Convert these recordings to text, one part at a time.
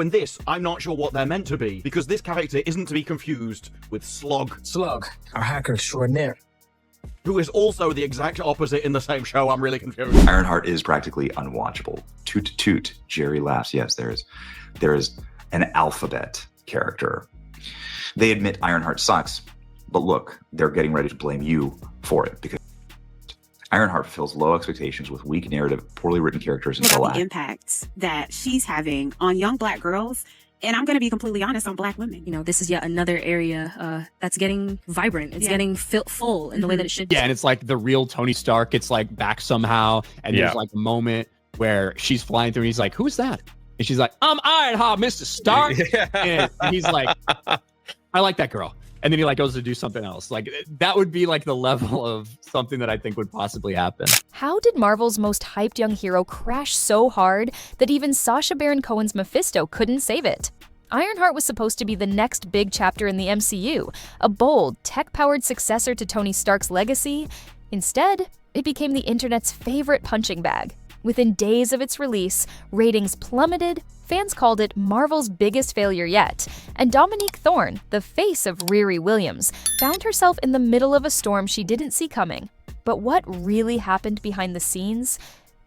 In this, I'm not sure what they're meant to be, because this character isn't to be confused with Slug, our hacker extraordinaire, who is also the exact opposite in the same show. I'm really confused. Ironheart is practically unwatchable. Toot toot, Jerry laughs. Yes, there is an alphabet character. They admit Ironheart sucks, but look, they're getting ready to blame you for it, because Ironheart fulfills low expectations with weak narrative, poorly written characters, and about the impacts that she's having on young Black girls. And I'm going to be completely honest, on Black women. You know, this is yet another area that's getting vibrant. It's getting full in the way that it should. Yeah, and it's like the real Tony Stark. It's like back somehow. And there's like a moment where she's flying through and he's like, who is that? And she's like, I'm Ironheart, Mr. Stark. And he's like, I like that girl. And then he like goes to do something else. Like that would be like the level of something that I think would possibly happen. How did Marvel's most hyped young hero crash so hard that even Sacha Baron Cohen's Mephisto couldn't save it? Ironheart was supposed to be the next big chapter in the MCU, a bold, tech-powered successor to Tony Stark's legacy. Instead, it became the internet's favorite punching bag. Within days of its release, ratings plummeted, fans called it Marvel's biggest failure yet, and Dominique Thorne, the face of Riri Williams, found herself in the middle of a storm she didn't see coming. But what really happened behind the scenes?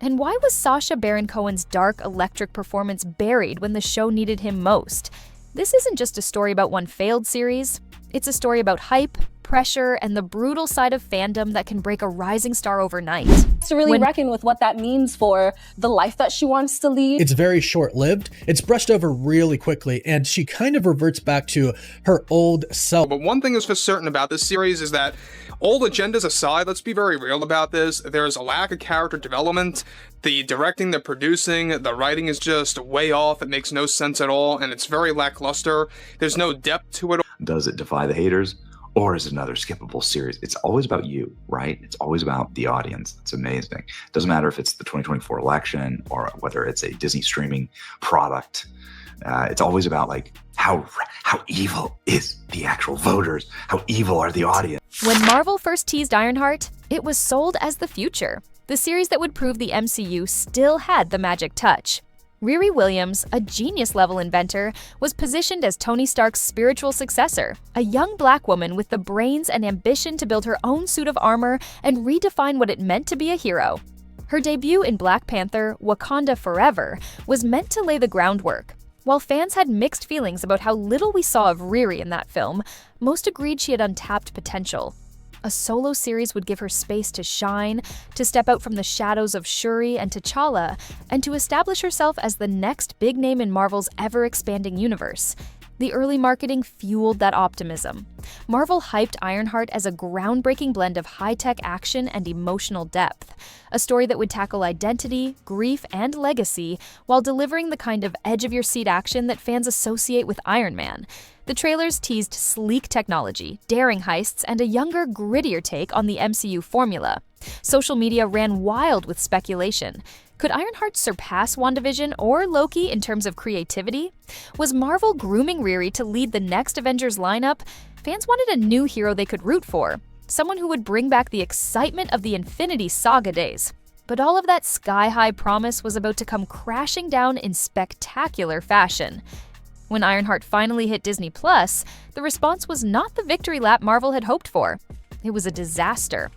And why was Sacha Baron Cohen's dark, electric performance buried when the show needed him most? This isn't just a story about one failed series. It's a story about hype, pressure, and the brutal side of fandom that can break a rising star overnight. To really reckon with what that means for the life that she wants to lead. It's very short-lived. It's brushed over really quickly, and she kind of reverts back to her old self. But one thing is for certain about this series is that old agendas aside, let's be very real about this. There's a lack of character development. The directing, the producing, the writing is just way off. It makes no sense at all, and it's very lackluster. There's no depth to it. Does it defy the haters? Or is it another skippable series? It's always about you, right? It's always about the audience. It's amazing. It doesn't matter if it's the 2024 election or whether it's a Disney streaming product. It's always about like how evil is the actual voters? How evil are the audience? When Marvel first teased Ironheart, it was sold as the future. The series that would prove the MCU still had the magic touch. Riri Williams, a genius-level inventor, was positioned as Tony Stark's spiritual successor, a young Black woman with the brains and ambition to build her own suit of armor and redefine what it meant to be a hero. Her debut in Black Panther: Wakanda Forever was meant to lay the groundwork. While fans had mixed feelings about how little we saw of Riri in that film, most agreed she had untapped potential. A solo series would give her space to shine, to step out from the shadows of Shuri and T'Challa, and to establish herself as the next big name in Marvel's ever-expanding universe. The early marketing fueled that optimism. Marvel hyped Ironheart as a groundbreaking blend of high-tech action and emotional depth, a story that would tackle identity, grief, and legacy while delivering the kind of edge-of-your-seat action that fans associate with Iron Man. The trailers teased sleek technology, daring heists, and a younger, grittier take on the MCU formula. Social media ran wild with speculation. Could Ironheart surpass WandaVision or Loki in terms of creativity? Was Marvel grooming Riri to lead the next Avengers lineup? Fans wanted a new hero they could root for, someone who would bring back the excitement of the Infinity Saga days. But all of that sky-high promise was about to come crashing down in spectacular fashion. When Ironheart finally hit Disney+, the response was not the victory lap Marvel had hoped for. It was a disaster.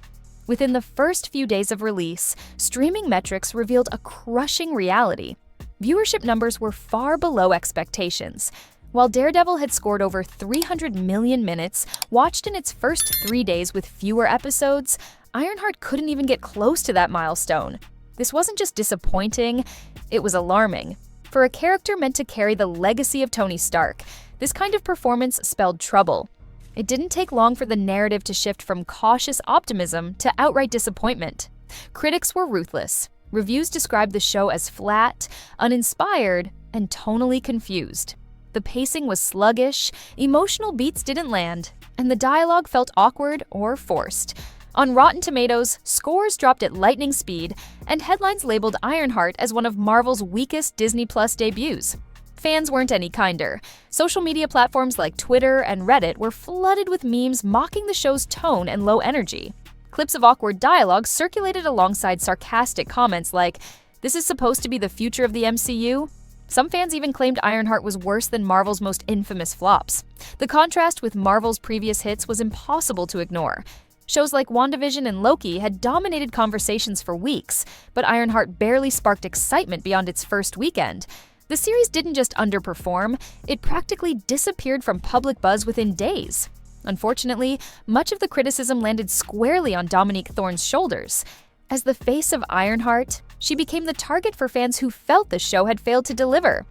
Within the first few days of release, streaming metrics revealed a crushing reality. Viewership numbers were far below expectations. While Daredevil had scored over 300 million minutes, watched in its first 3 days with fewer episodes, Ironheart couldn't even get close to that milestone. This wasn't just disappointing, it was alarming. For a character meant to carry the legacy of Tony Stark, this kind of performance spelled trouble. It didn't take long for the narrative to shift from cautious optimism to outright disappointment. Critics were ruthless. Reviews described the show as flat, uninspired, and tonally confused. The pacing was sluggish, emotional beats didn't land, and the dialogue felt awkward or forced. On Rotten Tomatoes, scores dropped at lightning speed, and headlines labeled Ironheart as one of Marvel's weakest Disney Plus debuts. Fans weren't any kinder. Social media platforms like Twitter and Reddit were flooded with memes mocking the show's tone and low energy. Clips of awkward dialogue circulated alongside sarcastic comments like, "This is supposed to be the future of the MCU?" Some fans even claimed Ironheart was worse than Marvel's most infamous flops. The contrast with Marvel's previous hits was impossible to ignore. Shows like WandaVision and Loki had dominated conversations for weeks, but Ironheart barely sparked excitement beyond its first weekend. The series didn't just underperform, it practically disappeared from public buzz within days. Unfortunately, much of the criticism landed squarely on Dominique Thorne's shoulders. As the face of Ironheart, she became the target for fans who felt the show had failed to deliver.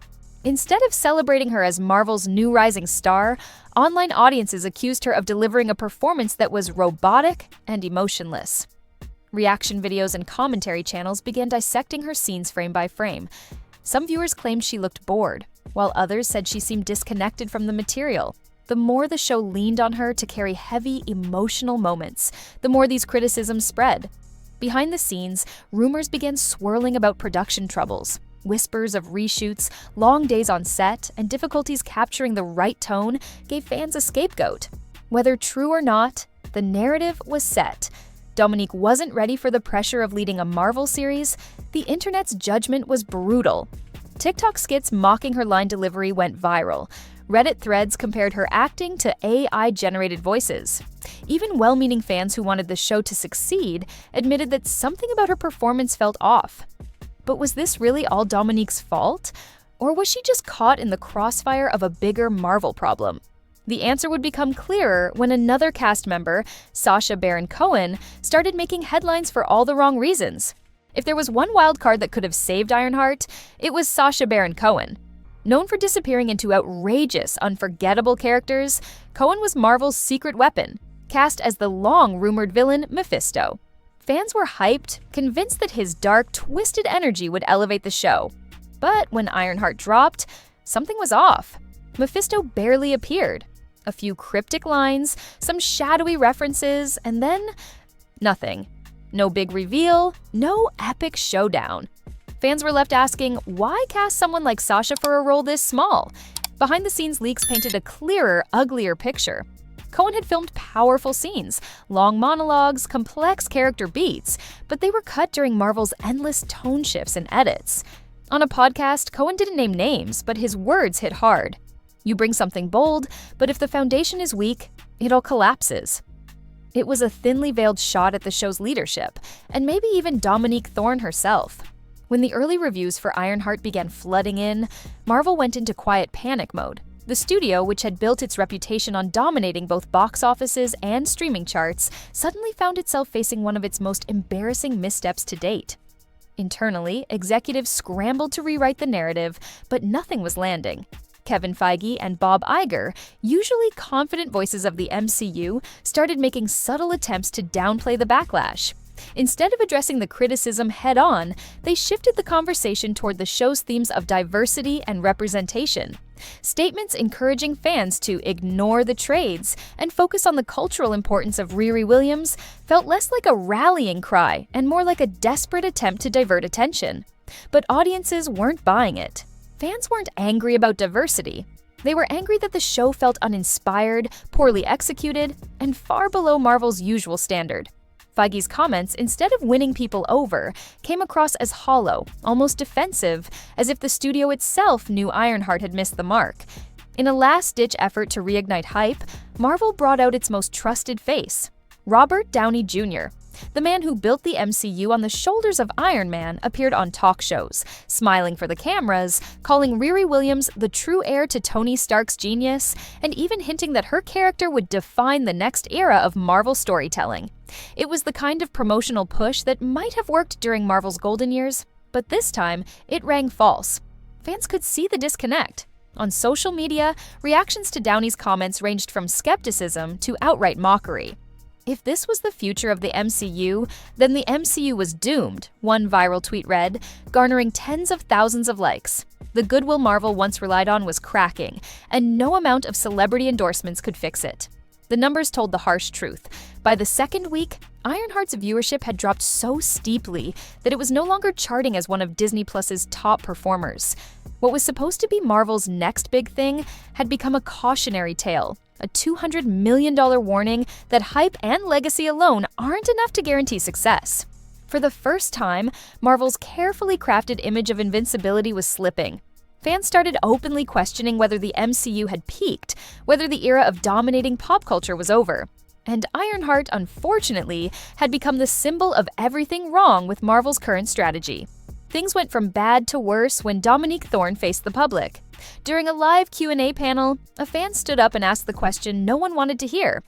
Instead of celebrating her as Marvel's new rising star, online audiences accused her of delivering a performance that was robotic and emotionless. Reaction videos and commentary channels began dissecting her scenes frame by frame. Some viewers claimed she looked bored, while others said she seemed disconnected from the material. The more the show leaned on her to carry heavy, emotional moments, the more these criticisms spread. Behind the scenes, rumors began swirling about production troubles. Whispers of reshoots, long days on set, and difficulties capturing the right tone gave fans a scapegoat. Whether true or not, the narrative was set. Dominique wasn't ready for the pressure of leading a Marvel series. The internet's judgment was brutal. TikTok skits mocking her line delivery went viral. Reddit threads compared her acting to AI-generated voices. Even well-meaning fans who wanted the show to succeed admitted that something about her performance felt off. But was this really all Dominique's fault? Or was she just caught in the crossfire of a bigger Marvel problem? The answer would become clearer when another cast member, Sacha Baron Cohen, started making headlines for all the wrong reasons. If there was one wild card that could have saved Ironheart, it was Sacha Baron Cohen. Known for disappearing into outrageous, unforgettable characters, Cohen was Marvel's secret weapon, cast as the long-rumored villain Mephisto. Fans were hyped, convinced that his dark, twisted energy would elevate the show. But when Ironheart dropped, something was off. Mephisto barely appeared. A few cryptic lines, some shadowy references, and then nothing. No big reveal, no epic showdown. Fans were left asking, why cast someone like Sacha for a role this small? Behind-the-scenes leaks painted a clearer, uglier picture. Cohen had filmed powerful scenes, long monologues, complex character beats, but they were cut during Marvel's endless tone shifts and edits. On a podcast, Cohen didn't name names, but his words hit hard. You bring something bold, but if the foundation is weak, it all collapses. It was a thinly veiled shot at the show's leadership, and maybe even Dominique Thorne herself. When the early reviews for Ironheart began flooding in, Marvel went into quiet panic mode. The studio, which had built its reputation on dominating both box offices and streaming charts, suddenly found itself facing one of its most embarrassing missteps to date. Internally, executives scrambled to rewrite the narrative, but nothing was landing. Kevin Feige and Bob Iger, usually confident voices of the MCU, started making subtle attempts to downplay the backlash. Instead of addressing the criticism head-on, they shifted the conversation toward the show's themes of diversity and representation. Statements encouraging fans to ignore the trades and focus on the cultural importance of Riri Williams felt less like a rallying cry and more like a desperate attempt to divert attention. But audiences weren't buying it. Fans weren't angry about diversity. They were angry that the show felt uninspired, poorly executed, and far below Marvel's usual standard. Feige's comments, instead of winning people over, came across as hollow, almost defensive, as if the studio itself knew Ironheart had missed the mark. In a last-ditch effort to reignite hype, Marvel brought out its most trusted face, Robert Downey Jr. The man who built the MCU on the shoulders of Iron Man appeared on talk shows, smiling for the cameras, calling Riri Williams the true heir to Tony Stark's genius, and even hinting that her character would define the next era of Marvel storytelling. It was the kind of promotional push that might have worked during Marvel's golden years, but this time, it rang false. Fans could see the disconnect. On social media, reactions to Downey's comments ranged from skepticism to outright mockery. If this was the future of the MCU, then the MCU was doomed, one viral tweet read, garnering tens of thousands of likes. The goodwill Marvel once relied on was cracking, and no amount of celebrity endorsements could fix it. The numbers told the harsh truth. By the second week, Ironheart's viewership had dropped so steeply that it was no longer charting as one of Disney Plus's top performers. What was supposed to be Marvel's next big thing had become a cautionary tale, a $200 million warning that hype and legacy alone aren't enough to guarantee success. For the first time, Marvel's carefully crafted image of invincibility was slipping. Fans started openly questioning whether the MCU had peaked, whether the era of dominating pop culture was over. And Ironheart, unfortunately, had become the symbol of everything wrong with Marvel's current strategy. Things went from bad to worse when Dominique Thorne faced the public. During a live Q&A panel, a fan stood up and asked the question no one wanted to hear.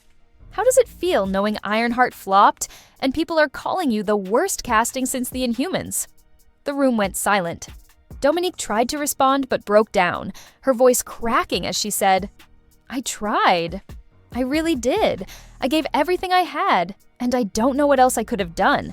How does it feel knowing Ironheart flopped and people are calling you the worst casting since the Inhumans? The room went silent. Dominique tried to respond but broke down, her voice cracking as she said, "I tried. I really did. I gave everything I had, and I don't know what else I could have done."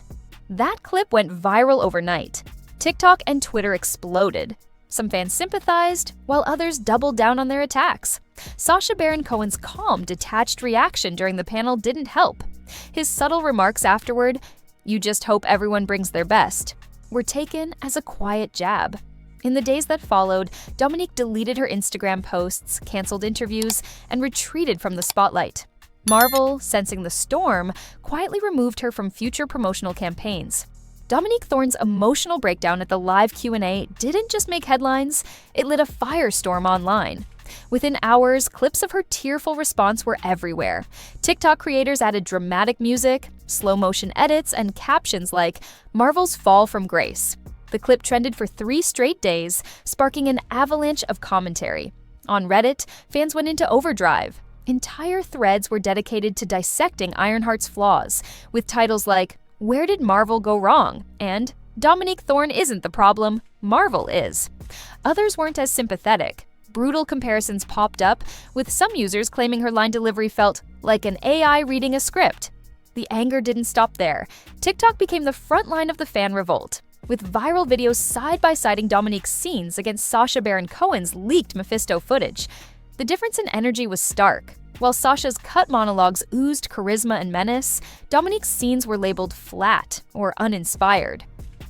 That clip went viral overnight. TikTok and Twitter exploded. Some fans sympathized, while others doubled down on their attacks. Sacha Baron Cohen's calm, detached reaction during the panel didn't help. His subtle remarks afterward, "You just hope everyone brings their best," were taken as a quiet jab. In the days that followed, Dominique deleted her Instagram posts, canceled interviews, and retreated from the spotlight. Marvel, sensing the storm, quietly removed her from future promotional campaigns. Dominique Thorne's emotional breakdown at the live Q&A didn't just make headlines, it lit a firestorm online. Within hours, clips of her tearful response were everywhere. TikTok creators added dramatic music, slow-motion edits, and captions like, "Marvel's fall from grace." The clip trended for 3 straight days, sparking an avalanche of commentary. On Reddit, fans went into overdrive. Entire threads were dedicated to dissecting Ironheart's flaws, with titles like, "Where did Marvel go wrong?" and "Dominique Thorne isn't the problem, Marvel is." Others weren't as sympathetic. Brutal comparisons popped up, with some users claiming her line delivery felt like an AI reading a script. The anger didn't stop there. TikTok became the front line of the fan revolt, with viral videos side-by-siding Dominique's scenes against Sacha Baron Cohen's leaked Mephisto footage. The difference in energy was stark. While Sacha's cut monologues oozed charisma and menace, Dominique's scenes were labeled flat or uninspired.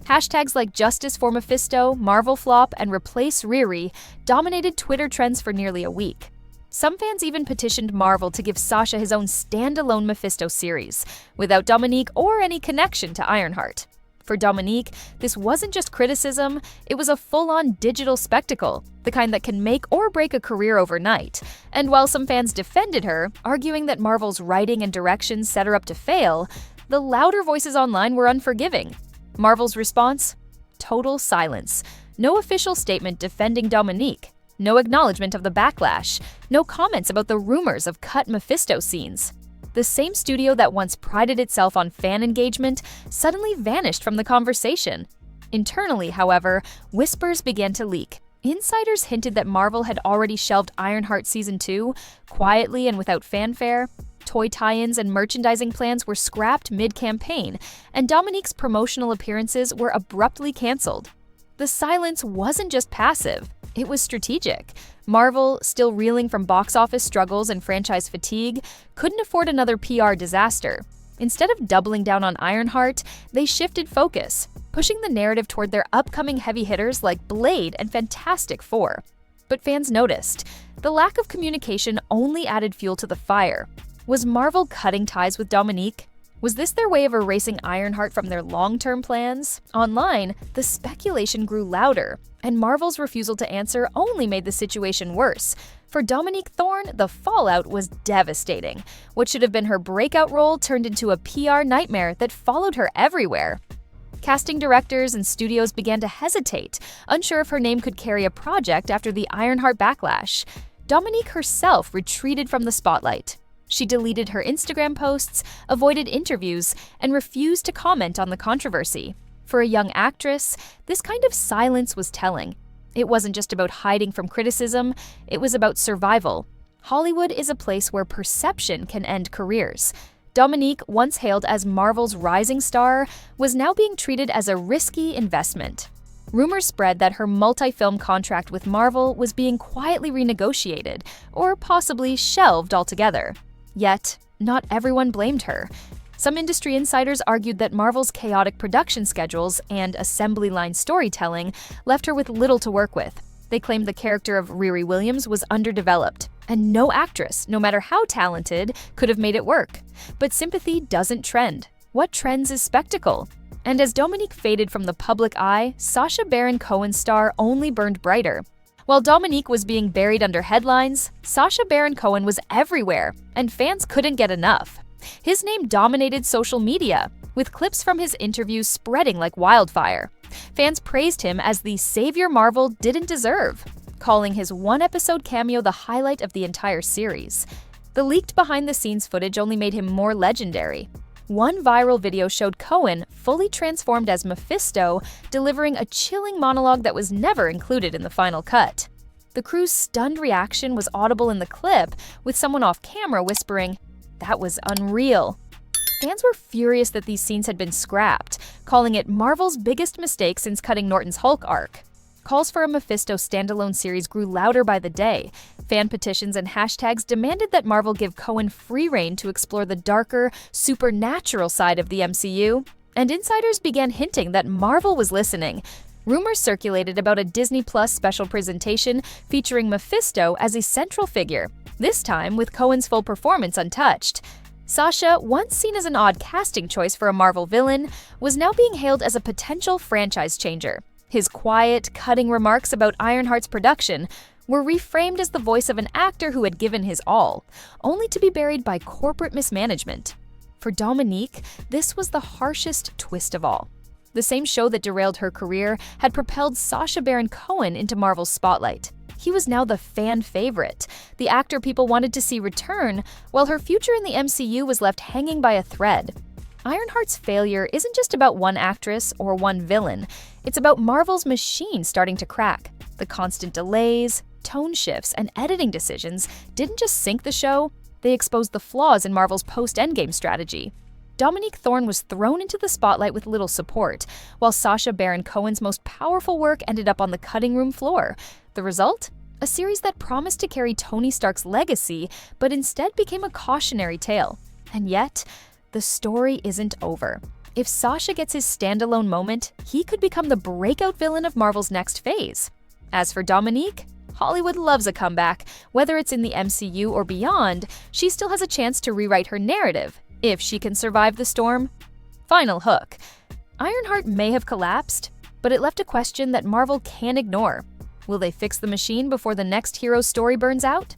Hashtags like Justice for Mephisto, Marvel Flop, and Replace Riri dominated Twitter trends for nearly a week. Some fans even petitioned Marvel to give Sacha his own standalone Mephisto series, without Dominique or any connection to Ironheart. For Dominique, this wasn't just criticism, it was a full-on digital spectacle, the kind that can make or break a career overnight. And while some fans defended her, arguing that Marvel's writing and direction set her up to fail, the louder voices online were unforgiving. Marvel's response? Total silence. No official statement defending Dominique. No acknowledgement of the backlash. No comments about the rumors of cut Mephisto scenes. The same studio that once prided itself on fan engagement suddenly vanished from the conversation. Internally, however, whispers began to leak. Insiders hinted that Marvel had already shelved Ironheart Season 2, quietly and without fanfare. Toy tie-ins and merchandising plans were scrapped mid-campaign, and Dominique's promotional appearances were abruptly canceled. The silence wasn't just passive, it was strategic. Marvel, still reeling from box office struggles and franchise fatigue, couldn't afford another PR disaster. Instead of doubling down on Ironheart, they shifted focus, pushing the narrative toward their upcoming heavy hitters like Blade and Fantastic Four. But fans noticed. The lack of communication only added fuel to the fire. Was Marvel cutting ties with Dominique? Was this their way of erasing Ironheart from their long-term plans? Online, the speculation grew louder, and Marvel's refusal to answer only made the situation worse. For Dominique Thorne, the fallout was devastating. What should have been her breakout role turned into a PR nightmare that followed her everywhere. Casting directors and studios began to hesitate, unsure if her name could carry a project after the Ironheart backlash. Dominique herself retreated from the spotlight. She deleted her Instagram posts, avoided interviews, and refused to comment on the controversy. For a young actress, this kind of silence was telling. It wasn't just about hiding from criticism, it was about survival. Hollywood is a place where perception can end careers. Dominique, once hailed as Marvel's rising star, was now being treated as a risky investment. Rumors spread that her multi-film contract with Marvel was being quietly renegotiated, or possibly shelved altogether. Yet, not everyone blamed her. Some industry insiders argued that Marvel's chaotic production schedules and assembly line storytelling left her with little to work with. They claimed the character of Riri Williams was underdeveloped, and no actress, no matter how talented, could have made it work. But sympathy doesn't trend. What trends is spectacle. And as Dominique faded from the public eye, Sacha Baron Cohen's star only burned brighter. While Dominique was being buried under headlines, Sacha Baron Cohen was everywhere, and fans couldn't get enough. His name dominated social media, with clips from his interviews spreading like wildfire. Fans praised him as the savior Marvel didn't deserve, calling his one-episode cameo the highlight of the entire series. The leaked behind-the-scenes footage only made him more legendary. One viral video showed Cohen fully transformed as Mephisto, delivering a chilling monologue that was never included in the final cut. The crew's stunned reaction was audible in the clip, with someone off-camera whispering, "That was unreal." Fans were furious that these scenes had been scrapped, calling it Marvel's biggest mistake since cutting Norton's Hulk arc. Calls for a Mephisto standalone series grew louder by the day. Fan petitions and hashtags demanded that Marvel give Cohen free rein to explore the darker, supernatural side of the MCU, and insiders began hinting that Marvel was listening. Rumors circulated about a Disney Plus special presentation featuring Mephisto as a central figure, this time with Cohen's full performance untouched. Sacha, once seen as an odd casting choice for a Marvel villain, was now being hailed as a potential franchise changer. His quiet, cutting remarks about Ironheart's production were reframed as the voice of an actor who had given his all, only to be buried by corporate mismanagement. For Dominique, this was the harshest twist of all. The same show that derailed her career had propelled Sacha Baron Cohen into Marvel's spotlight. He was now the fan favorite, the actor people wanted to see return, while her future in the MCU was left hanging by a thread. Ironheart's failure isn't just about one actress or one villain. It's about Marvel's machine starting to crack. The constant delays, tone shifts, and editing decisions didn't just sink the show, they exposed the flaws in Marvel's post-Endgame strategy. Dominique Thorne was thrown into the spotlight with little support, while Sacha Baron Cohen's most powerful work ended up on the cutting room floor. The result? A series that promised to carry Tony Stark's legacy, but instead became a cautionary tale. And yet, the story isn't over. If Sacha gets his standalone moment, he could become the breakout villain of Marvel's next phase. As for Dominique, Hollywood loves a comeback. Whether it's in the MCU or beyond, she still has a chance to rewrite her narrative, if she can survive the storm. Final hook. Ironheart may have collapsed, but it left a question that Marvel can't ignore. Will they fix the machine before the next hero's story burns out?